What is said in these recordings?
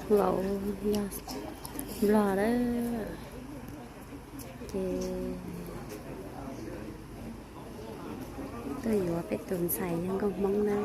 lẩu lò đó thì tôiอยู่ว่าเป็ดตุ๋นใส่ยังก็มองนั่น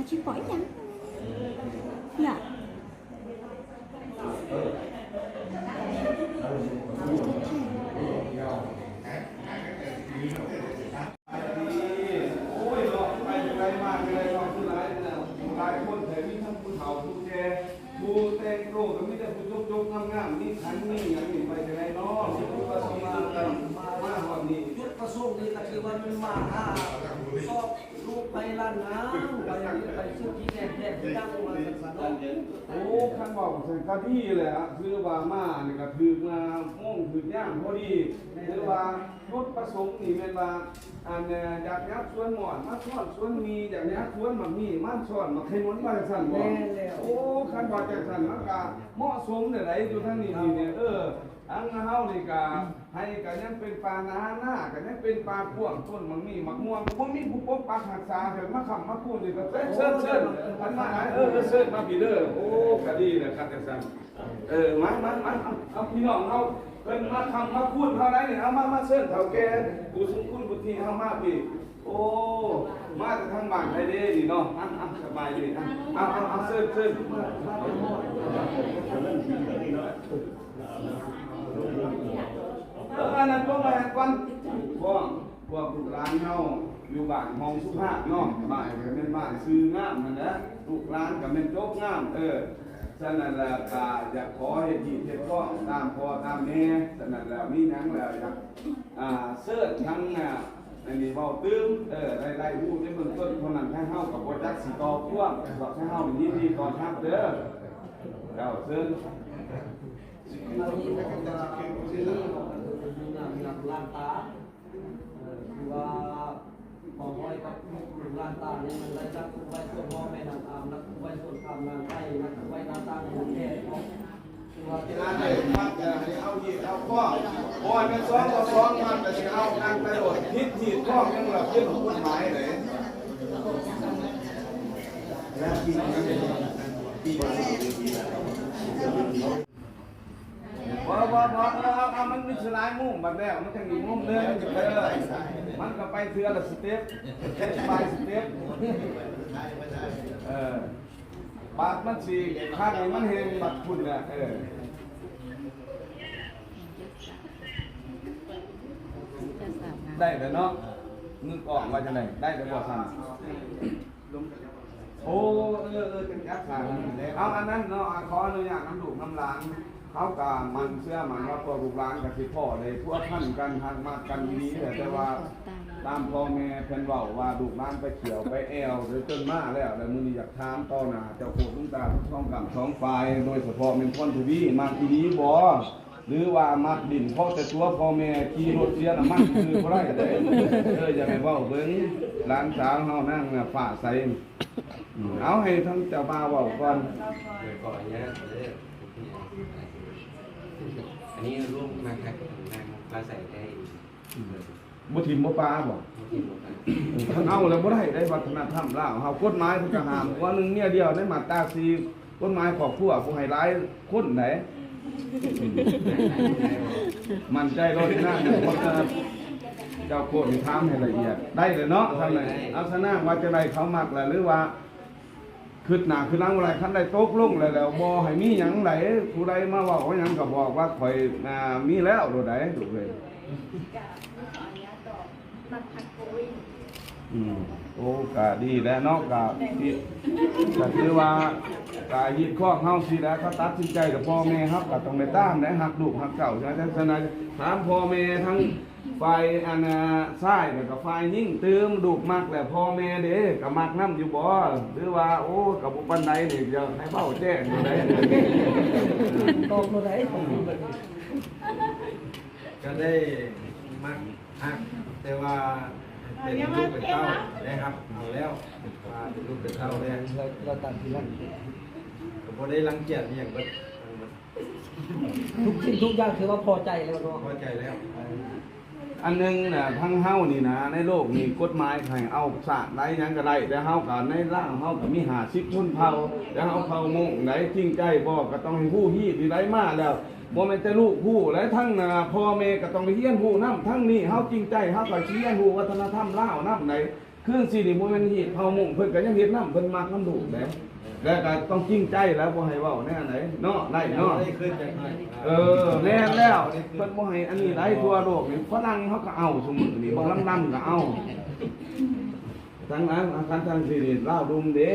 chị bỏ nhắn dạผู้แต่งโตก็มีแต่ผู้จกๆงามๆนี่ขันนี่อย่างนี้ไปจะไงเนาะผู้ประสงค์มาหอดนี่ จุดประสงค์นี่ก็คือว่ามันมาหาชอบลูกไปร้านน้ำไปซื้อที่แดดที่ตั้งมาสันน โอ้คันบอกถึงกะที่เลยฮะคือว่ามานี่ก็คือมาม่งคือย่างพอดีหรือว่าจุดประสงค์นี่เป็นว่าอันอยากยักสวนหมอนมาสอนสวนมีอยากยักสวนหมักมีมาสอนหมักไข่มดมาสั่นบ่โอ้คันบอกจังสั่นมันก็เหมาะสมเด้อไหนอยู่ทางนี้นี่เนี่ยอังเฮานี่ก็ให้ก็ยังเป็นปลาหน้าก็ยังเป็นปลาพ่วงต้นหมักมีหมักม่วงบ่มีผู้ปกปักรักษาเถิดมาค้ำมาพูดนี่ก็เชิญอันมาเชิญมาพี่เด้อโอ้ก็ดีแหละครับจังซั่นมาเอาพี่น้องเฮาเพิ่นมาค้ำมาพูดเท่าไหร่นี่เอามาเชิญเฒ่าแก่ผู้สูงคุณบุตรีเฮามาพี่โอ้มาจากทางบ้านไทยเด้นี่เนาะสบายดีเอาเชิญอันนั้นพวกมาก่อนพวกลูกหลานเฮาอยู่บ้านมองสุภาพเนาะบ้านก็เป็นบ้านซื่องามนั่นนะลูกหลานก็เป็นโจกงามฉะนั้นแล้วก็อยากขอให้ดีเฮ็ดก็ตามพ่อตามแม่ฉะนั้นแล้วมีหยังแล้วอยากเสิร์ชทั้งอันนี้เว้าตื้มไล่ฮู้ในเบื้องต้นคนนั้นให้เฮากับบ่จักสิต่อพ่วงบอกให้เฮายินดีต้อนรับเด้อเจ้าเชิญเราที่บอกว่าที่มีนำล้านตาคือว่าของไว้กับล้านตาเนี่ยมันได้จักไว้ส่วนพ่อแม่นำตามนักไว้ส่วนคำนางไส้นักไว้น้ำตาของแก่คือว่าเป็นอะไร มันจะให้เอาเหยียดเอาข้อบ่อยเป็น2ต่อ2มันก็สิเอานั่งไปโดดทิศที่ข้อยังหลับยึดกฎหมายเลยแล้วที่ว่ามันมีสลายมุ่งบัดแล้วมันจะมีมุ่งเดินมันก็ไปเทือละสเต็ปไปสเต็ปบาดมันสิข้างมันเห็นบัดคุณน่ะได้แล้วเนาะนึกออกว่าจะไหนได้แล้วบ่ทันโอ้เป็นยักษ์ขาเอาอันนั้นเนาะขออนุญาตน้ำดุน้ำล้างเขากามันเสื้อมันว่าตัวลูกหลานกับที่พ่อเลยพวกท่านกันหักมากันนี้แต่ว่าตามพ่อแม่เพิ่นเว้าว่าลูกหลานไปเขียวไปแอวหรือจนมาแล้วมื้อนี้อยากถามต่อหน้าเจ้าโคตรลุงตาท้องกำท้องปลายโดยเฉพาะเป็นคนทวีมาที่นี้บ่หรือว่ามักดินเพราะแต่ตัวพ่อแม่ขี่รถเสียน่ะมันคือบ่ได้เด้อย่าให้เว้าเบิ่งหลานสาวเฮานั่งฝ่าใสเอาให้ทั้งเจ้าบ่าวเว้าก่อนก่อนเนี่ยอันนี้ร่วมมาครับมาใส่ได้บ่ถิ่มบ่ปลาบ่ท่านเอาแล้วบ่ได้วัฒนธรรมลาวเฮากฎหมายเพิ่นก็ห้ามว่านึงเมียเดียวในมาตรา4กฎหมายครอบครัวผู้ให้หลายคนไหน มันใจรถหน้าคนเจ้าโคตรถามให้ละเอียดได้เลยเนาะทางไหนเอาซะนะว่าจะได้เขามักแหละหรือว่าคือหนาคือล้างอะไรคันได้ตกลงแล้วบ่ให้มีหยังไหลผู้ใดมาว่าหยังก็บอกว่าข่อยมีแล้วโดดใดถูกเลยโอ้กะดีแล้วเนาะกะที่ก็คือว่ากะยิดข้อเฮาสิแล้วเขาตัดสินใจกับพ่อแม่ครับก็ต้องไปตามได้หักลูกหักเก่าใช่ไหมถามพ่อแม่ทั้งฝ่ายอันซ้ายแล้วก็ฝ่ายยิ่งตื้มลูกมักแหละพ่อแม่เด้ก็มักนำอยู่บ่หรือว่าโอ้กับบ่ปานใดนี่จะให้เว้าแจ้งอยู่ได้ บอกบ่ได้ ก็ได้มักฮักแต่ว่าเป็นลูกเป็นเต้าได้ครับเอาแล้วว่าเป็นลูกเป็นเต้าแล้ว เราตัดทีหลัง ก็บ่ได้รังเกียจอหย่างเบิด ทุกสิ่งทุกอย่างถือว่าพอใจแล้วเนาะ พอใจแล้ว อันหนึงน่ะทั้งเฮานี่นะในโลกนี่กฎหมายให้เอาสร้างได้หยังก็ได้แต่เฮาก็ในร่างเฮาก็มี50ชนเผ่าแต่เฮาเผ่ามงไหนจริงใจบ่ก็ต้องให้ฮู้ฮีดที่ได้มาแล้วบ่แม่นแต่ลูกฮู้และทั้งพ่อแม่ก็ต้องไปเรียนฮู้นำทั้งนี้เฮาจริงใจเฮาก็สิเรียนฮู้วัฒนธรรมลาวนำไหนคือสินี่บ่แม่นฮีดเผ่ามงเพิ่นก็ยังเฮ็ดนำเพิ่นมักนำลูกแหละแล้วก็ต้องจริงใจแล้วบ่ให้เว้าแน่ไหนเนาะได้เนาะ ได้ขึ้นจากไหน แม่นแล้วเพิ่นบ่ให้อันนี้หลายทั่วโลกนี่ฝรั่งเขาก็เอาซุมื้อนี้บ่ลำก็เอาทั้งนั้นทั้งสินี่ลาวดุมเด้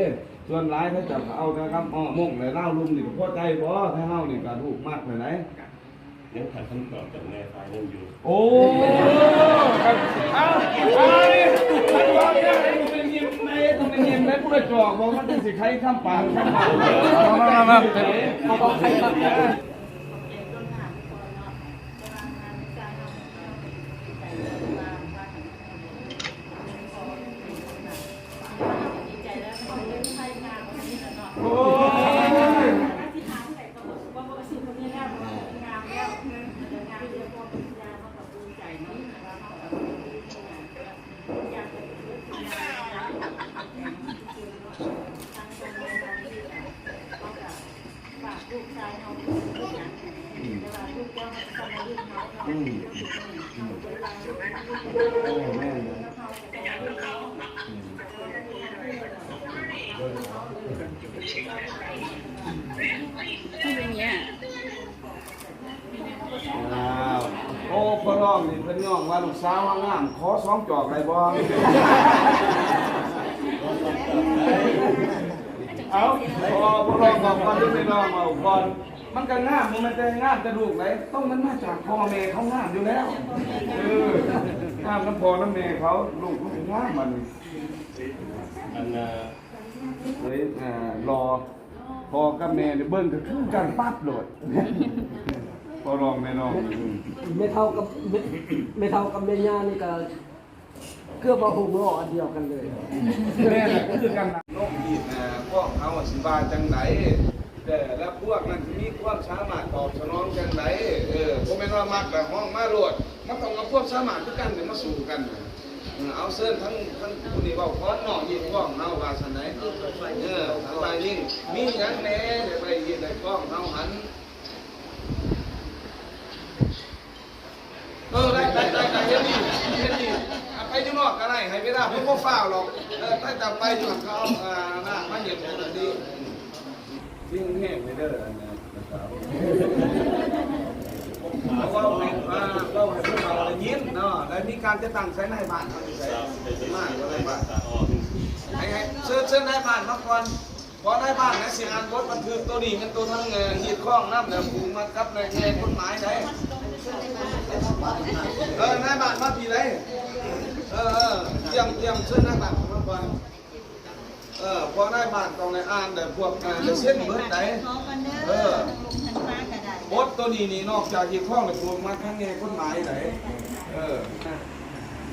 ส่วนหลายเขาจะเอาแต่ครับมงและลาวดุมนี่ก็พอใจบ่ถ้าเฮานี่ก็ถูกมากไปไหน ยังขัดคำตอบจากแม่ฝ่ายยังอยู่ โอ้เอานี่ท่านว่าเนี่ยไอ้มึงเป็นยิ้มในต้องเป็นยิ้มในผู้ใดจอกบ่มันจังสิใครคำปากคำปากมาเอาบอกใครครับ โอ้ย โอ้พ่อร้องนี่เพิ่นย่องว่าลูกสาวงามขอ2จอกได้บ่เอาพ่อร้องบอกว่าไม่ร้องเอาก่อนมันก็งามมันจะงามจะลูกไหนต้องมันมาจากพ่อแม่เขางามอยู่แล้วงามน้ำพ่อน้ำแม่เขาลูกมันงามมัน อัน เฮ้ยรอพ่อกับแม่เนี่ยเบิ่งก็คือกันปั๊บโลดพ่อร้องแม่น้อง ไม่เท่ากับไม่เท่ากับเมียานี่ก็เกือบว่าหุงล้ออันเดียวกันเลย แม่น่ะคือกันนกอีกพวกเขาสิว่าจังไดแต่ละพวกนั้นมีความสามารถตอบสนองจังไดบ่แม่นว่ามักแบบห้องมาโลดมันต้องเอาความสามารถคือกันมาสู้กันเอาเซิ้นทั้งผู้นี้เว้าพร้อมเนาะยิงพวกเฮาว่าซั่นไดทั้งหลายยิ่งมีหยังแหน่ได้ไปยิงได้พวกเฮาหันได้เฮ็ดดีไปอยู่นอกก็ได้ให้เวลาเพิ่นบ่ฟ้าวหรอกถ้าจะไปอยู่เขาหน้ามาเห็นกันดียิ่งแห้งไปเด้อนะครับเพราะว่าให้พวกเราได้ยินเนาะแล้วมีการจะตั้งใช้ในบ้านเขาสิใช้มากก็ได้บ้านให้เชิญในบ้านมาก่อนพอในบ้านนะสิอ่านบทบันทึกตัวนี้เป็นตัวทั้งหีดข้องน้ำแล้วผูกมากับในแง่กฎหมายได้นายบ้านมาปีไรเตรียมเชิญนายบ้านมาก่อนพอนายบ้านต้องในอ่านแต่พวกเส้นเบิดไหนบทตัวนี้นี่นอกจากหีดข้องแล้วผูกมาทั้งแง่กฎหมายไหน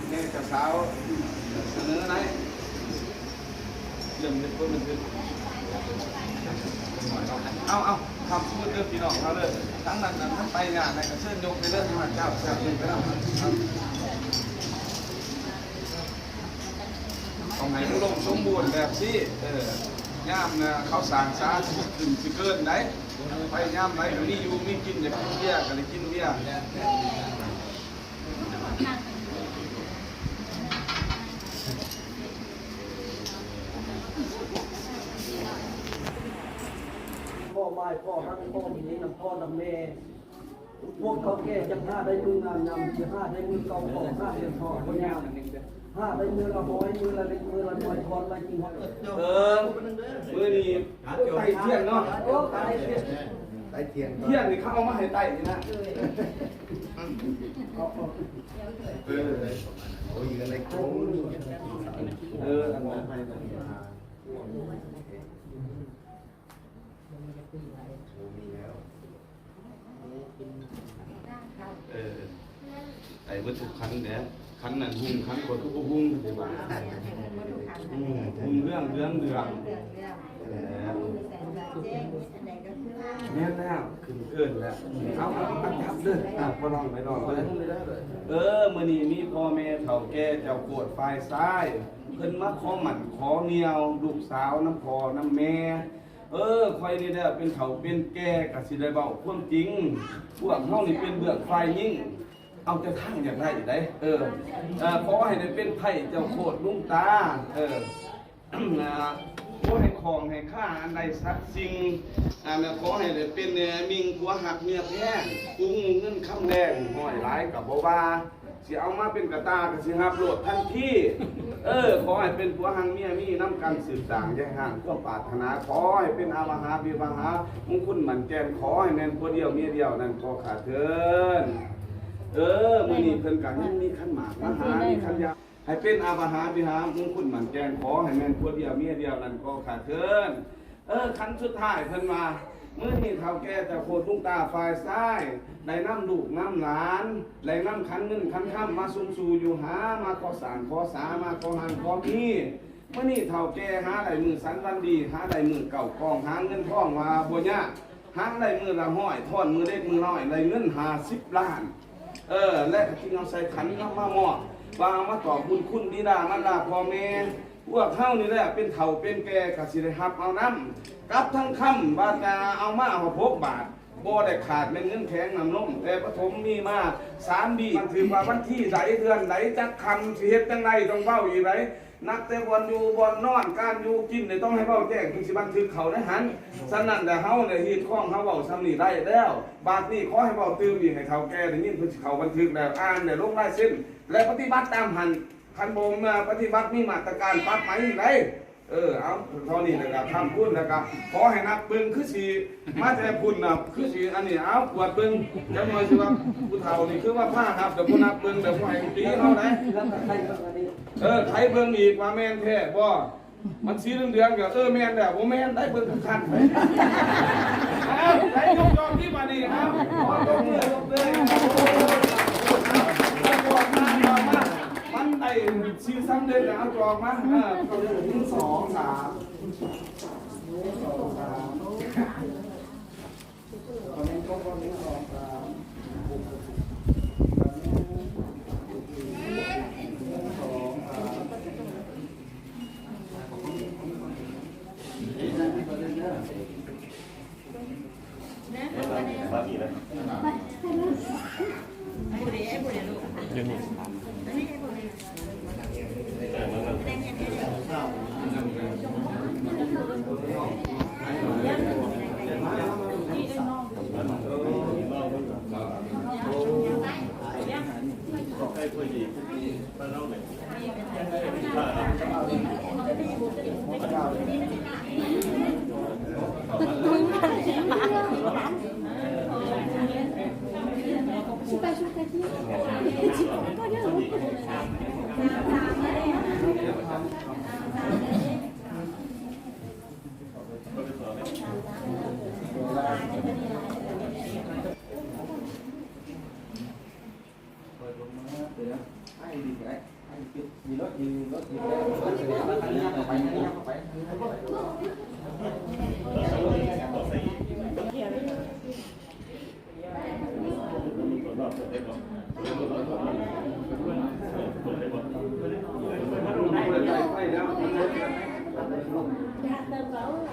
แง่กระเช้าเสนอไหนเรื่องนี้ก็มันคือเอาคำพูดเรื่องพี่น้องเขาเลยทั้งนั้นทั้งไปงานในกระเชิญยกไปเรื่องที่มันเจ้าแซ่บไปแล้วต้องให้ลงสมบูรณ์แบบที่ ย่ามนะเขาสั่งสาสิขึ้นสิเกินได้ไปย่ามไหนมีอยู่มีกินอยากกินเบียร์ก็เลยกินเบียร์ พ่อไม้พ่อฮักพ่อมีนี้นำพ่อนำแม่พวกเขาแก่จังห้าได้มืองานนำคือห้าได้มือเก่าของห้าเดือนพ่อคนงามห้าได้มือละห้อยมือละเล็กมือละน้อยคอนละจริงครับมือนี้ไต่เทียนเนาะ โอ้ตายเสีย เทียนนี่เขาเอามาให้ไต่นี่นะอันนั้นไปไต่วัตถุคันเนี่ยคันนั้นหุ่งคันคนทุกหุ่งใช่ไหมหุ่งเรื่องแม่แล้วขึ้นเกินแล้วเอาอันทับเด้อพอลองไปลองเลยมื้อนี้มีพ่อแม่เฒ่าแก่เจ้าโกรธฝ่ายซ้ายเพิ่นมาขอหมั่นขอเหนียวลูกสาวน้ำพ่อน้ำแม่ข่อยนี่แหละเป็นเฒ่าเป็นแก่ก็สิได้เว้าความจริงพวกเฮานี่เป็นเบื้องฝ่ายยิ่งเอาแต่ทางอย่างไรได้ขอให้ได้เป็นไผเจ้าโคตรลุงตาขอให้ของให้ค่าอันใดสักสิ่งขอให้ได้เป็นมิงผัวหักเมียแท้กุ้งเงินคำแดงห้อยหลายกับบ่ว่าสิเอามาเป็นกระตาก็สิรับโลดทันทีขอให้เป็นผัวหักเมียมีน้ำกันสืบสางแยกห่างความปรารถนาขอให้เป็นอาวหาวิวหามงคลหมั่นแก่นขอให้แม่นผัวเดียวเมียเดียวนั่นขอขาดเถินมื้อนี้เพิ่นก็ยังมีขันหมากมหามีขันยาให้เป็นอาวหาวิหามงคลหมั่นแก่นขอให้แม่นผัวเดียวเมียเดียวนั่นขอขาดเถินขันสุดท้ายเพิ่นว่ามื้อนี้เฒ่าแก่เจ้าโคตรลุงตาฝ่ายซ้ายได้นำลูกนำหลานได้นำขันเงินขันค่ำมาซุ่มสู่อยู่หามาขอสารขอสามาขอหันขอมีมื้อนี้เฒ่าแก่หาได้มือสันวันดีหาได้มือเก่ากองหาเงินทองว่าบ่ยากหาได้มือละห้อยทอนมือเล็กมือน้อยได้เงิน50 ล้านและที่เอาใส่ขันเอามามอบวางมาตอบบุญคุณบิดามารดาพ่อแม่พวกเฮานี่แหละเป็นเฒ่าเป็นแก่ก็สิได้รับเอานำกับทั้งค่ำบาดาเอามา6 บาทบ่ได้ขาดเป็นเงินแข็งน้ำนมแต่ปฐมมีมา3 ปีมันถือว่าวันที่ใดเดือนใดจักคำสิเฮ็ดจังไดต้องเว้าอีกไดนักแต่บ่อนอยู่บ่อนนอนการอยู่กินนี่ต้องให้เว้าแจ้งถึงสิบันทึกเขาได้หันฉะนั้นแต่เฮาเนี่ยฮีดข้องเฮาเว้าซ้ำนี่ได้แล้วบาดนี้ขอให้เว้าตื่นอีกให้เฒ่าแก่ได้ยินเพิ่นสิเข้าบันทึกแล้วอ่านได้ลงลายเส้นและปฏิบัติตามหันคันบ่มาปฏิบัติมีมาตรการปรับไหมได้เอาเท่านี้นะครับทำคุณนะครับขอให้นับเบิ่งคือสิมาแต่คุณน่ะคือสิอันนี้เอาปวดเบิ่งจังหน่อยสิว่าผู้เฒ่านี่คือว่าผ้าครับเดี๋ยวผู้นับเบิ่งเดี๋ยวผู้ให้ตีเฮาได้ไทยเบิ่งอีกว่าแม่นแท้บ่มันสีเหลืองๆก็แม่นแล้วบ่แม่นได้เบิ่งคันไปเอาไทยยกยอมที่มานี่ครับขอตบมือยกเลยมันได้ชื่อซ้ำเดินเอาจอกมาก็เลย1 2 3 ตอนนี้ก็1 2 Dạ,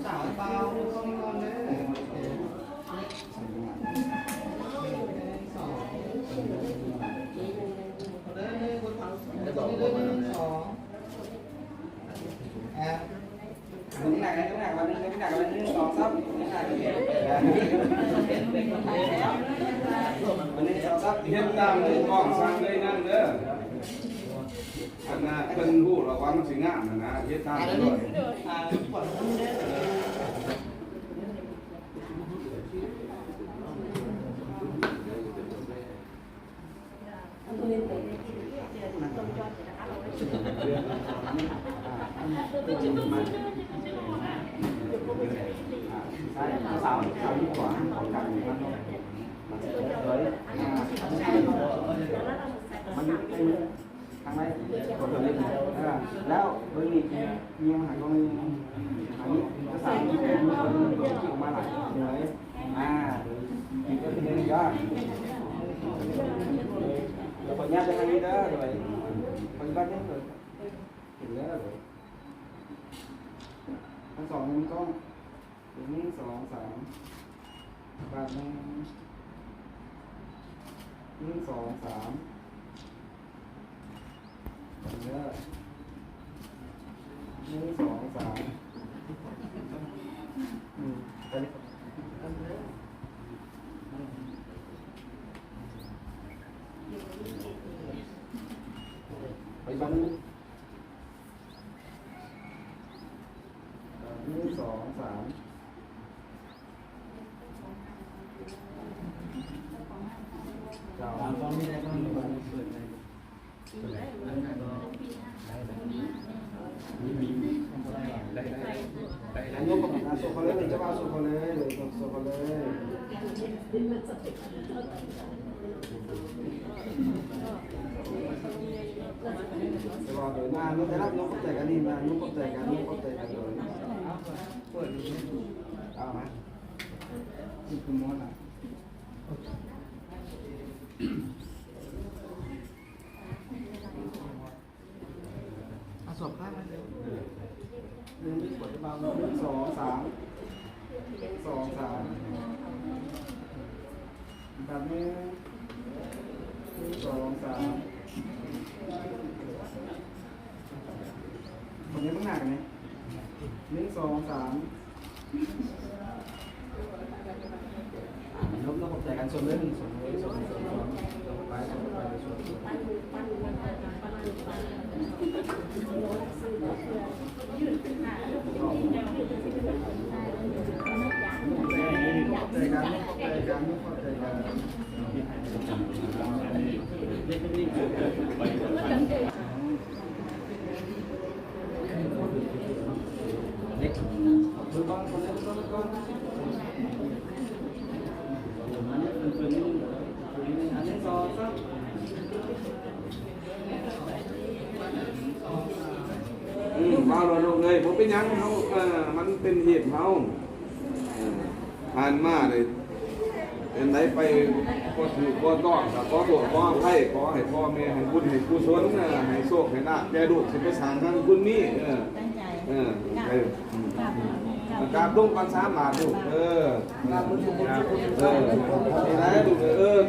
สาวเปล่าต้องนอนเลยน้ำหนักน้ำหนักวันนึงน้ำหนักวันนึง2 ซับน้ำหนักวันนึง2 ซับ เฮ็ดตามที่กล้องสร้างเลยนั่นเด้ออันน่ะเพิ่นรู้แล้วว่ามันสิงามนะเฮ็ดตามด้วย ปวดมือเลยสาวที่ขวาของกันมันทางไหนคนเดียวแล้วเบอร์นี้มีอาหารก็มีอันนี้ภาษาที่เป็นคนที่ออกมาหลายเลยอีกก็เป็นเรื่องยากแล้วคนยากจะทางนี้เด้อเลยคนบ้านนี้เลยเห็นแล้วเลยทั้งสองนี้ก็1 2 3บาทนึง1 2 3เนื้อ1 2 3ไปเลยไปบ้าน1 2 3ตอนนี้ได้ต้องเปิดเลยอันนี้ก็เป็นสุขเลยจะมาสุขเลยสุขเลยจะรอเดี๋ยวมานุ๊กได้รับนุ๊กก็แต่กันนี่มานุ๊กก็แต่กันนุ๊กก็แต่กันเลยเปิดเอาไหมคุณมอสสอบข้างมัน1 2 3แบบนี้1 2 3คนนี้มันหนักไหม1 2 3ลบแล้วผมแจกกันส่วนเรื่องส่วนไปส่วนมาเราลงเลยผมเป็นยังเขามันเป็นเหตุเขาผ่านมาเลยเป็นไหนไปก็ถือก็ต้องก็โดดก็ให้ขอให้พ่อแม่ให้บุญให้กุศลให้โชคให้ลาภแก่ลูกสิไปสร้างทางบุญนี้กราบลงกัน3 บาทลูกกราบบุญนี่นะลูก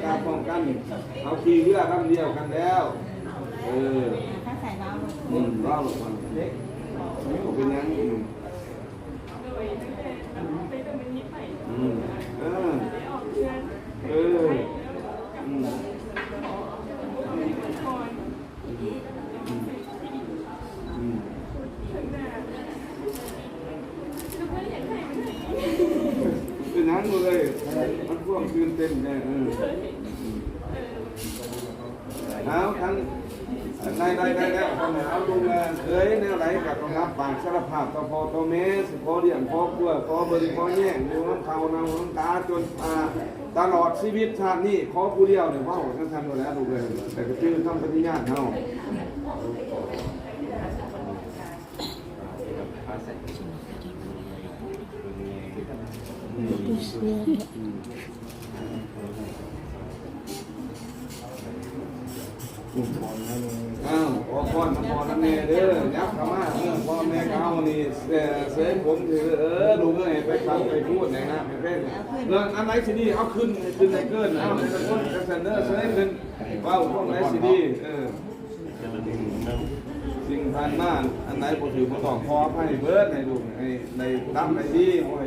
กราบพร้อมกันเอาขี่เรือลำเดียวกันแล้วเล่าหน่อยเด็กเป็นยัง ยังเลยมันพ่วงตื่นเต้นแน่เอาทั้งได้คนเอาลุงเอ้ยแนวไหนกับต้องรับปากสารภาพต่อพ่อต่อแม่สิพ่อเลี้ยงพ่อกลัวพ่อเบิ่งพ่อแย่งดูน้ำเขาน้ำตาจนตลอดชีวิตชาตินี้ขอผู้เดียวเนี่ยว่าท่านๆดูแลลูกเลยแต่ก็ชื่อทำปฏิญาณเฮา อ้าวพอก่อนพอนั่นแน่เด้อยับเข้ามาพ่อแม่เขานี่เสยผมถือลูกเอ้ยไปฟังไปพูดนะไปเป็นเรื่องอันไหนสิดีเอาขึ้นในเกินเอาในต้นกระสันเด้อเสยขึ้นว้าวพวกไหนสิดีสิ่งผ่านมาอันไหนบ่ถือบ่ต้องพอให้เบิดให้ลูกให้ในดำในดีโอ้ย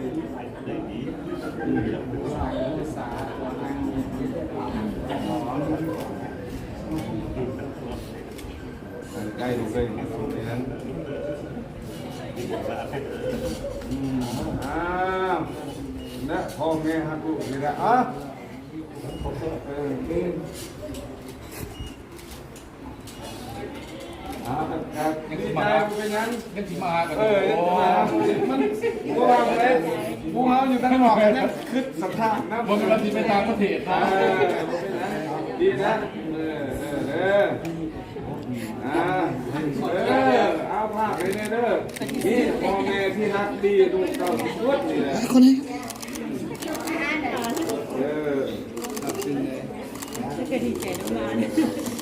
ใกล้ดูเลยในนั้นนะพ่อแม่ฮักลูกนี่แหละครับยังที่มาเป็นนั้นยังที่มากันมันกูว่าอะไรกูเอาอยู่ตั้งหอกเนี่ยคือสถานนะมันเป็นวันที่ไปต่างประเทศนะดีนะเอาภาพไปเด้อนี่พ่อแม่ที่รักดีลูกเต้าทุกคนนี่แหละคนนี้จะดีใจน้ำมัน